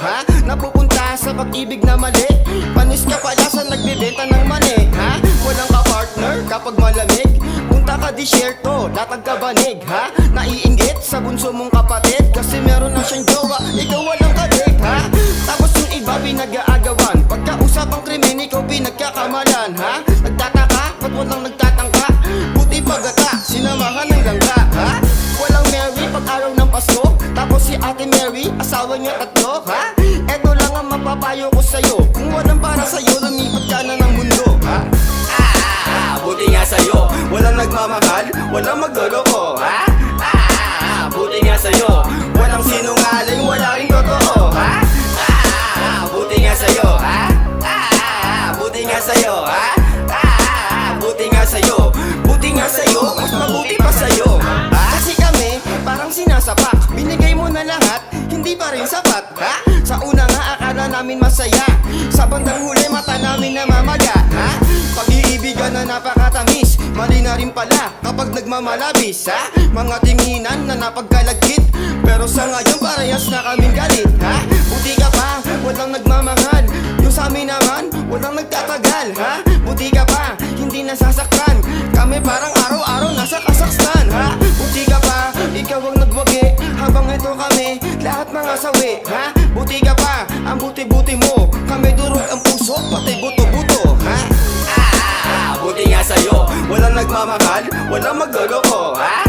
ha? Napupunta sa pag-ibig na mali. Panis ka pala sa nagbibenta ng mani, ha? Walang ka-partner kapag malamig. Punta ka disyerto, latag ka banig, ha? Naiinggit sa bunso mong kapatid kasi meron na siyang jowa, ikaw walang kadig, ha? Tapos yung iba pinag-aagawan, pagkausap ang krimen, ikaw pinagkakamalan, ha? Nagtataka, ba't walang nagtatangka? Buti pagkaka, sinamahan ng langga, ha? Walang Mary pag araw ng Pasko. Tapos si Ate Mary, asawa niya tatlo, ha? Eto lang ang mapapayo ko sa'yo, kung walang para sa'yo, lumipat ka na ng mundo, ha? Buti nga sa'yo, walang nagmamahal, walang magloloko, ha? Buti nga sa'yo, walang sinungaling, wala ring totoo, ha? Buti nga sa'yo, ha? Buti nga sa'yo, ha? Buti nga sa'yo, buti nga sa'yo, mas mabuti pa sa'yo, ha? Kasi kami, parang sinasapak, binigay mo na lahat, hindi pa rin sapat, ha? Sa una nga akala namin masaya, sa bandang huli mata namin namamaga, ha? Pag-iibigan na napakatamis, mali na rin pala kapag nagmamalabis, ha? Mga tinginan na napagkalagkit, pero sa ngayon parehas na kaming galit, ha? Buti ka pa, walang nagmamahal, yung sa amin naman, walang nagtatagal, ha? Buti ka pa, hindi nasasaktan, kami parang araw-araw nasa kasakstan, ha? Buti ka pa, ikaw ang nagwagi, habang ito kami, lahat mga sawi, ha? Buti ka pa, ang buti-buti mo, kami durog ang puso, pati buto-buto, ha? Buti nga sa'yo, walang nagmamahal, walang magloloko, ha?